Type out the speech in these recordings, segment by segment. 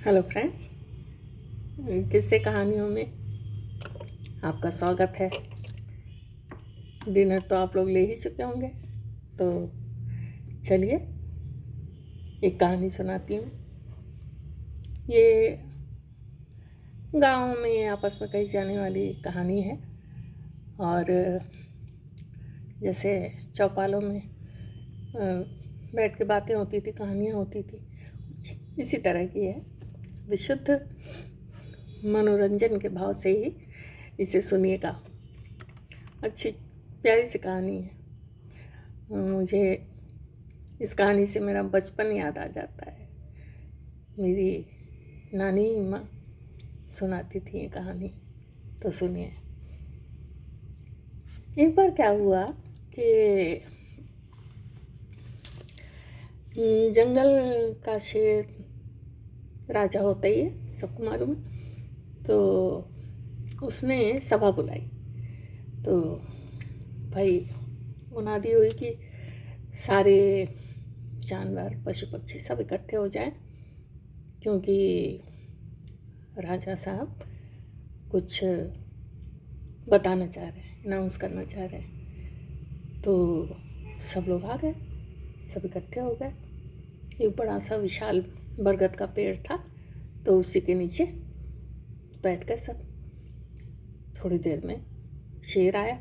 Hello friends, किस्से कहानियों में आपका स्वागत है। डिनर तो आप लोग ले ही चुके होंगे, तो चलिए एक कहानी सुनाती हूँ। ये गांव में आपस में कही जाने वाली कहानी है और जैसे चौपालों में बैठ के बातें होती थी, कहानियाँ होती थी, कुछ इसी तरह की है। विशुद्ध मनोरंजन के भाव से ही इसे सुनिएगा। अच्छी प्यारी सी कहानी है। मुझे इस कहानी से मेरा बचपन याद आ जाता है। मेरी नानी माँ सुनाती थी ये कहानी, तो सुनिए। एक बार क्या हुआ कि जंगल का शेर राजा होता ही है, सबको मालूम है। तो उसने सभा बुलाई, तो भाई मुनादी हुई कि सारे जानवर पशु पक्षी सब इकट्ठे हो जाएं, क्योंकि राजा साहब कुछ बताना चाह रहे हैं, अनाउंस करना चाह रहे हैं। तो सब लोग आ गए, सब इकट्ठे हो गए। एक बड़ा सा विशाल बरगद का पेड़ था, तो उसी के नीचे बैठ गए सब। थोड़ी देर में शेर आया,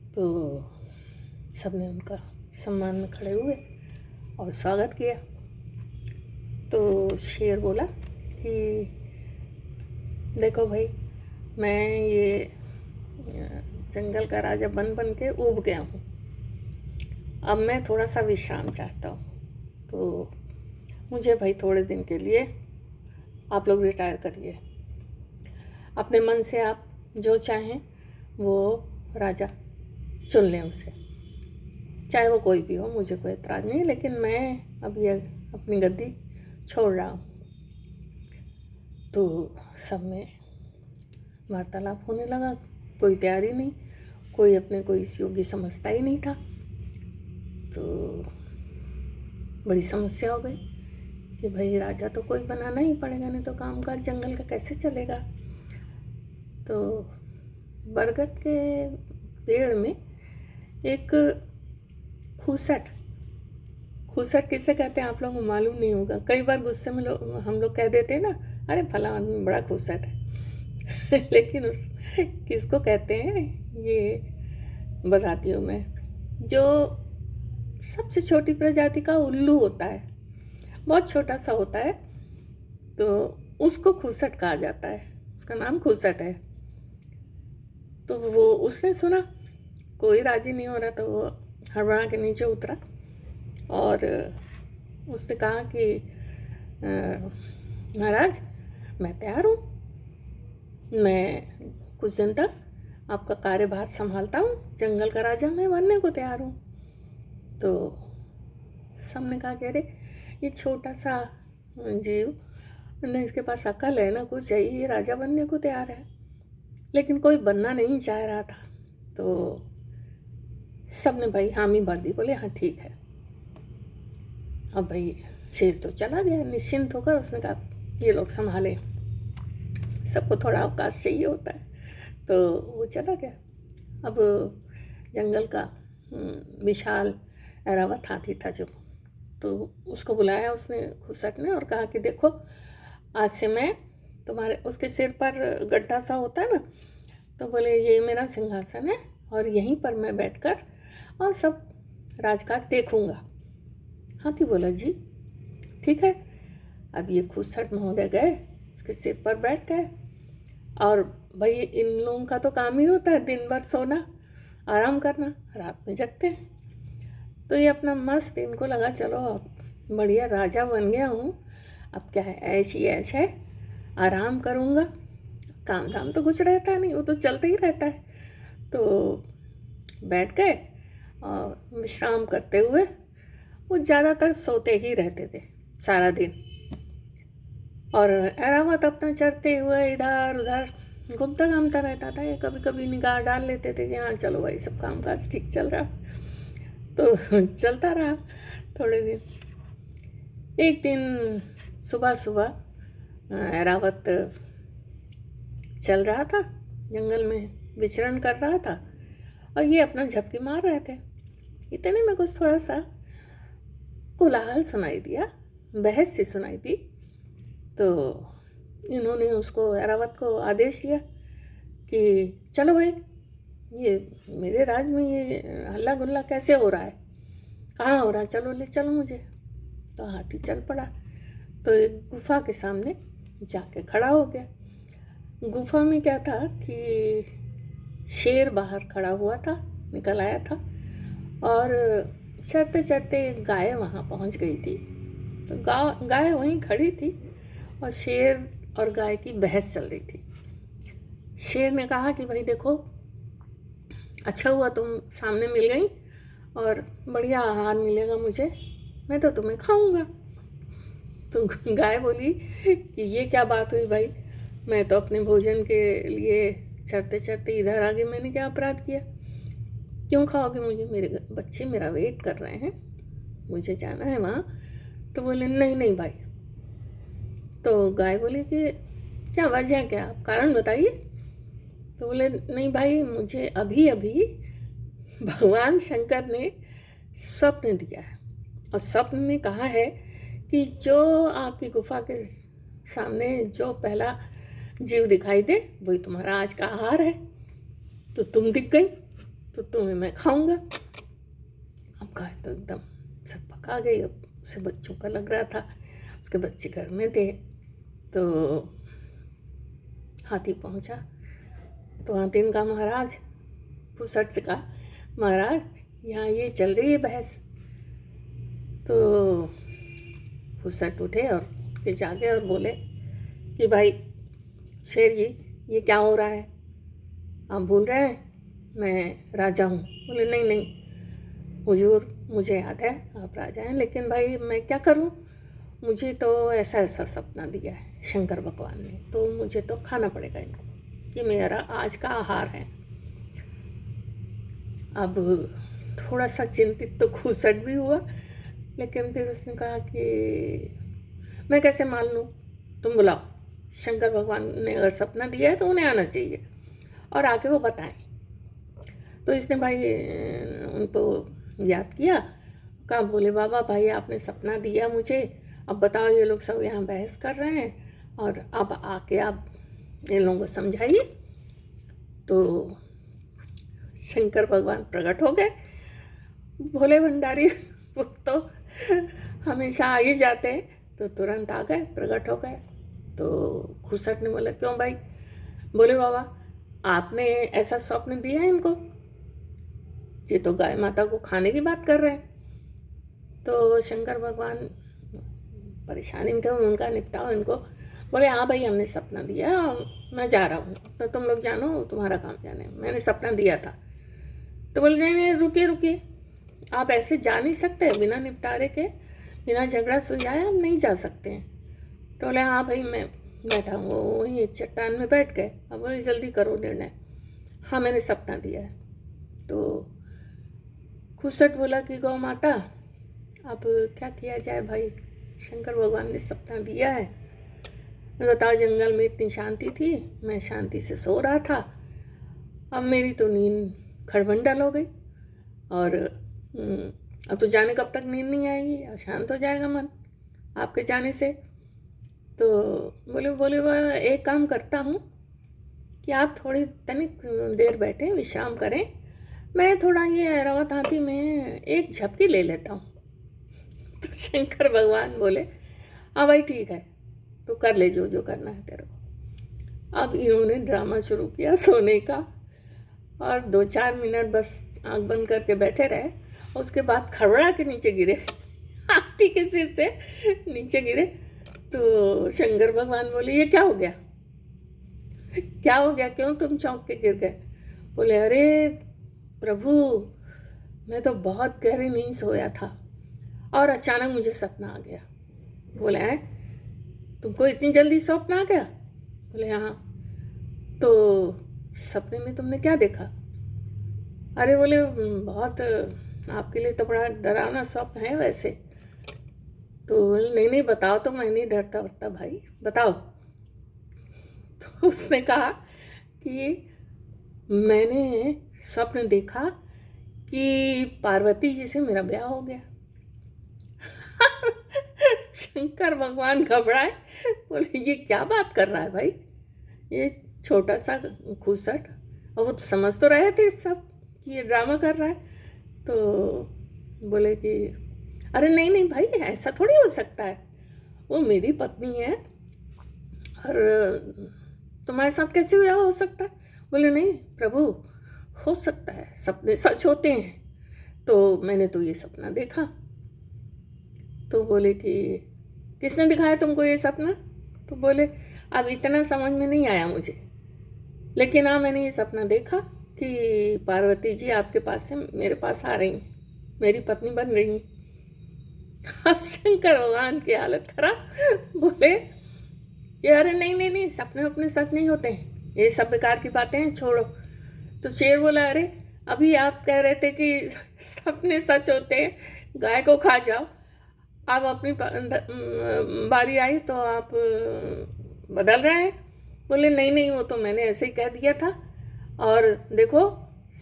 तो सबने उनका सम्मान में खड़े हुए और स्वागत किया। तो शेर बोला कि देखो भाई, मैं ये जंगल का राजा बन बन के ऊब गया हूँ। अब मैं थोड़ा सा विश्राम चाहता हूँ, तो मुझे भाई थोड़े दिन के लिए आप लोग रिटायर करिए। अपने मन से आप जो चाहें वो राजा चुन लें उसे, चाहे वो कोई भी हो, मुझे कोई एतराज़ नहीं, लेकिन मैं अब ये अपनी गद्दी छोड़ रहा हूँ। तो सब में वार्तालाप होने लगा। कोई तैयारी नहीं, कोई अपने को इस योग्य समझता ही नहीं था। तो बड़ी समस्या हो गई कि भाई राजा तो कोई बनाना ही पड़ेगा, नहीं तो कामकाज जंगल का कैसे चलेगा। तो बरगद के पेड़ में एक खूसट किसे कहते हैं आप लोगों को मालूम नहीं होगा। कई बार गुस्से में हम लोग कह देते हैं ना, अरे फला आदमी बड़ा खूसट है लेकिन उस किसको कहते हैं ये बताती हूँ मैं। जो सबसे छोटी प्रजाति का उल्लू होता है, बहुत छोटा सा होता है, तो उसको खूसट कहा जाता है, उसका नाम खूसट है। तो वो उसने सुना कोई राजी नहीं हो रहा, तो वो हड़बड़ा के नीचे उतरा और उसने कहा कि महाराज, मैं तैयार हूँ, मैं कुछ दिन तक आपका कार्यभार संभालता हूँ, जंगल का राजा मैं बनने को तैयार हूँ। तो सबने कहा कि अरे ये छोटा सा जीव, न इसके पास अकल है ना कुछ है, ये राजा बनने को तैयार है। लेकिन कोई बनना नहीं चाह रहा था, तो सबने भाई हामी भर दी, बोले हाँ ठीक है। अब भाई शेर तो चला गया निश्चिंत होकर। उसने कहा ये लोग संभाले, सबको थोड़ा अवकाश चाहिए होता है, तो वो चला गया। अब जंगल का विशाल ऐरावत हाथी था जो, तो उसको बुलाया उसने खूसट ने और कहा कि देखो, आज से मैं तुम्हारे, उसके सिर पर गड्ढा सा होता है ना, तो बोले ये मेरा सिंहासन है और यहीं पर मैं बैठकर और सब राजकाज देखूंगा। हाथी बोला जी ठीक है। अब ये खूसट महोदय गए, उसके सिर पर बैठ गए, और भाई इन लोगों का तो काम ही होता है दिन भर सोना, आराम करना, रात में जगते हैं। तो ये अपना मस्त, इनको लगा चलो अब बढ़िया राजा बन गया हूँ, अब क्या है, ऐसी ऐश है, आराम करूँगा, काम धाम तो कुछ रहता नहीं, वो तो चलते ही रहता है। तो बैठ गए और विश्राम करते हुए वो ज़्यादातर सोते ही रहते थे सारा दिन, और ऐरावत अपना चढ़ते हुए इधर उधर घूमता घामता रहता था। ये कभी कभी निगाह डाल लेते थे कि हाँ चलो भाई सब काम काज ठीक चल रहा, तो चलता रहा थोड़े दिन। एक दिन सुबह सुबह ऐरावत चल रहा था, जंगल में विचरण कर रहा था और ये अपना झपकी मार रहे थे। इतने में कुछ थोड़ा सा कोलाहल सुनाई दिया, बहस सी सुनाई दी। तो इन्होंने उसको, ऐरावत को आदेश दिया कि चलो भाई, ये मेरे राज में ये हल्ला गुल्ला कैसे हो रहा है, कहाँ हो रहा है, चलो ले चलो मुझे। तो हाथी चल पड़ा, तो एक गुफा के सामने जाके खड़ा हो गया। गुफा में क्या था कि शेर बाहर खड़ा हुआ था, निकल आया था, और चढ़ते चढ़ते गाय वहाँ पहुँच गई थी। तो गाय वहीं खड़ी थी और शेर और गाय की बहस चल रही थी। शेर ने कहा कि भाई देखो, अच्छा हुआ तुम सामने मिल गई और बढ़िया आहार मिलेगा मुझे, मैं तो तुम्हें खाऊंगा। तो गाय बोली कि ये क्या बात हुई भाई, मैं तो अपने भोजन के लिए चढ़ते चढ़ते इधर आ गई, मैंने क्या अपराध किया, क्यों खाओगे मुझे, मेरे बच्चे मेरा वेट कर रहे हैं, मुझे जाना है वहाँ। तो बोले नहीं नहीं भाई। तो गाय बोली कि क्या वजह, क्या आप कारण बताइए। तो बोले नहीं भाई, मुझे अभी अभी भगवान शंकर ने स्वप्न दिया है और स्वप्न में कहा है कि जो आपकी गुफा के सामने जो पहला जीव दिखाई दे वही तुम्हारा आज का आहार है। तो तुम दिख गई तो तुम्हें मैं खाऊंगा। अब गाय तो एकदम सब पका गई। अब उसे बच्चों का लग रहा था, उसके बच्चे घर में थे। तो हाथी पहुंचा तो हाथी का महाराज फुसट से कहा, महाराज यहाँ ये चल रही है बहस। तो फुसट उठे और के जागे और बोले कि भाई शेर जी, ये क्या हो रहा है, आप भूल रहे हैं मैं राजा हूँ। बोले नहीं नहीं हुजूर, मुझे याद है आप राजा हैं, लेकिन भाई मैं क्या करूँ, मुझे तो ऐसा ऐसा सपना दिया है शंकर भगवान ने, तो मुझे तो खाना पड़ेगा इनको, ये मेरा आज का आहार है। अब थोड़ा सा चिंतित तो फुसट भी हुआ, लेकिन फिर उसने कहा कि मैं कैसे मान लूँ, तुम बुलाओ, शंकर भगवान ने अगर सपना दिया है तो उन्हें आना चाहिए और आके वो बताएं। तो इसने भाई उनको याद किया, कहा बोले बाबा भाई आपने सपना दिया मुझे, अब बताओ, ये लोग सब यहाँ बहस कर रहे हैं और अब आके आप इन लोगों को समझाइए। तो शंकर भगवान प्रकट हो गए। भोले भंडारी वो तो हमेशा आ ही जाते हैं, तो तुरंत आ गए, प्रकट हो गए। तो खुसट ने बोला क्यों भाई। बोले बाबा आपने ऐसा स्वप्न दिया है इनको, ये तो गाय माता को खाने की बात कर रहे हैं। तो शंकर भगवान परेशानी में थे, उनका निपटाओ इनको। बोले हाँ भाई हमने सपना दिया, मैं जा रहा हूँ, तो तुम लोग जानो, तुम्हारा काम जाने, मैंने सपना दिया था। तो बोले नहीं नहीं रुकिए रुकिए, आप ऐसे जा नहीं सकते, बिना निपटारे के, बिना झगड़ा सुलझाए आप नहीं जा सकते हैं। तो बोले हाँ भाई मैं बैठा हूँ, वहीं एक चट्टान में बैठ गए। अब बोले जल्दी करो निर्णय, हाँ मैंने सपना दिया है। तो खुसट बोला कि गौ माता अब क्या किया जाए भाई, शंकर भगवान ने सपना दिया है, बताओ, जंगल में इतनी शांति थी, मैं शांति से सो रहा था, अब मेरी तो नींद खड़बंडल हो गई और अब तो जाने कब तक नींद नहीं आएगी, अशांत हो जाएगा मन आपके जाने से। तो बोले वह एक काम करता हूँ कि आप थोड़ी तनिक देर बैठे विश्राम करें, मैं थोड़ा ये ऐरावत हाथी में एक झपकी ले लेता हूँ। तो शंकर भगवान बोले हाँ भाई ठीक है, तो कर ले जो जो करना है तेरे को। अब इन्होंने ड्रामा शुरू किया सोने का, और 2-4 मिनट बस आंख बंद करके बैठे रहे, और उसके बाद खड़बड़ा के नीचे गिरे, हाथी के सिर से नीचे गिरे। तो शंकर भगवान बोले ये क्या हो गया, क्या हो गया, क्यों तुम चौंक के गिर गए। बोले अरे प्रभु, मैं तो बहुत गहरी नींद सोया था और अचानक मुझे सपना आ गया। बोले हैं तुमको इतनी जल्दी स्वप्न आ गया। बोले हाँ। तो सपने में तुमने क्या देखा। अरे बोले बहुत आपके लिए तो बड़ा डरावना स्वप्न है वैसे। तो नहीं नहीं बताओ, तो मैं नहीं डरता वरता भाई, बताओ। तो उसने कहा कि मैंने स्वप्न देखा कि पार्वती जी से मेरा ब्याह हो गया। शंकर भगवान घबराए, बोले ये क्या बात कर रहा है भाई, ये छोटा सा खूसट। और वो तो समझ तो रहे थे सब कि ये ड्रामा कर रहा है। तो बोले कि अरे नहीं नहीं भाई, ऐसा थोड़ी हो सकता है, वो मेरी पत्नी है और तुम्हारे साथ कैसे ब्याह हो सकता है। बोले नहीं प्रभु, हो सकता है, सपने सच होते हैं। तो मैंने तो ये सपना देखा। तो बोले कि किसने दिखाया तुमको ये सपना। तो बोले अब इतना समझ में नहीं आया मुझे, लेकिन हाँ मैंने ये सपना देखा कि पार्वती जी आपके पास से मेरे पास आ रही हैं, मेरी पत्नी बन रही हैं। अब शंकर भगवान की हालत खराब। बोले ये अरे नहीं नहीं नहीं, सपने अपने सच नहीं होते हैं, ये सब बेकार की बातें हैं, छोड़ो। तो शेर बोला अरे अभी आप कह रहे थे कि सपने सच होते हैं, गाय को खा जाओ, अब अपनी बारी आई तो आप बदल रहे हैं। बोले नहीं नहीं, वो तो मैंने ऐसे ही कह दिया था, और देखो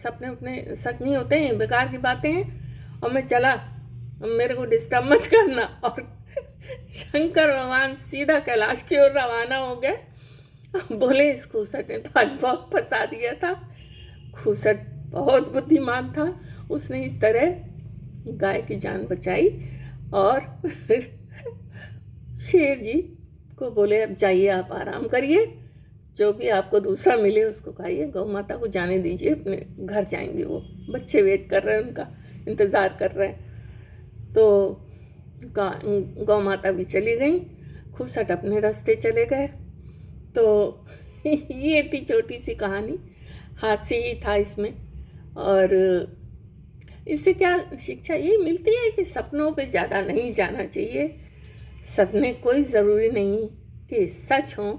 सपने अपने सच नहीं होते हैं, बेकार की बातें हैं, और मैं चला, मेरे को डिस्टर्ब मत करना। और शंकर भगवान सीधा कैलाश की ओर रवाना हो गए। बोले इस खूसट ने तो आज बहुत फंसा दिया था। खूसट बहुत बुद्धिमान था, उसने इस तरह गाय की जान बचाई। और शेर जी को बोले अब जाइए आप आराम करिए, जो भी आपको दूसरा मिले उसको खाइए, गौ माता को जाने दीजिए, अपने घर जाएंगे, वो बच्चे वेट कर रहे हैं, उनका इंतज़ार कर रहे हैं। तो गौ माता भी चली गई, खूसट अपने रास्ते चले गए। तो ये थी छोटी सी कहानी, हास्य ही था इसमें। और इससे क्या शिक्षा ये मिलती है कि सपनों पे ज़्यादा नहीं जाना चाहिए, सपने कोई ज़रूरी नहीं कि सच हों।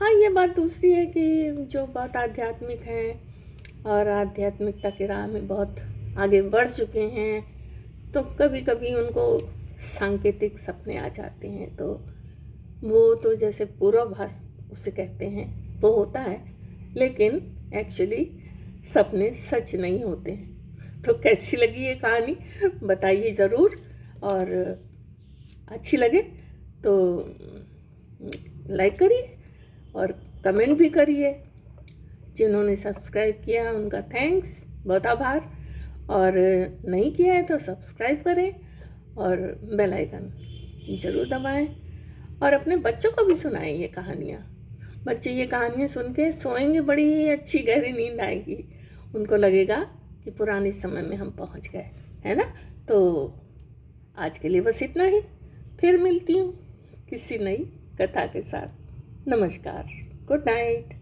हाँ ये बात दूसरी है कि जो बहुत आध्यात्मिक हैं और आध्यात्मिकता की राह में बहुत आगे बढ़ चुके हैं, तो कभी कभी उनको सांकेतिक सपने आ जाते हैं, तो वो तो जैसे पूर्वाभास उसे कहते हैं वो होता है, लेकिन एक्चुअली सपने सच नहीं होते हैं। तो कैसी लगी ये कहानी बताइए ज़रूर, और अच्छी लगे तो लाइक करिए और कमेंट भी करिए। जिन्होंने सब्सक्राइब किया उनका थैंक्स, बहुत आभार, और नहीं किया है तो सब्सक्राइब करें और बेल आइकन ज़रूर दबाएं, और अपने बच्चों को भी सुनाएं ये कहानियाँ। बच्चे ये कहानियाँ सुन के सोएंगे, बड़ी अच्छी गहरी नींद आएगी, उनको लगेगा कि पुराने समय में हम पहुंच गए, है ना। तो आज के लिए बस इतना ही, फिर मिलती हूँ किसी नई कथा के साथ। नमस्कार, गुड नाइट।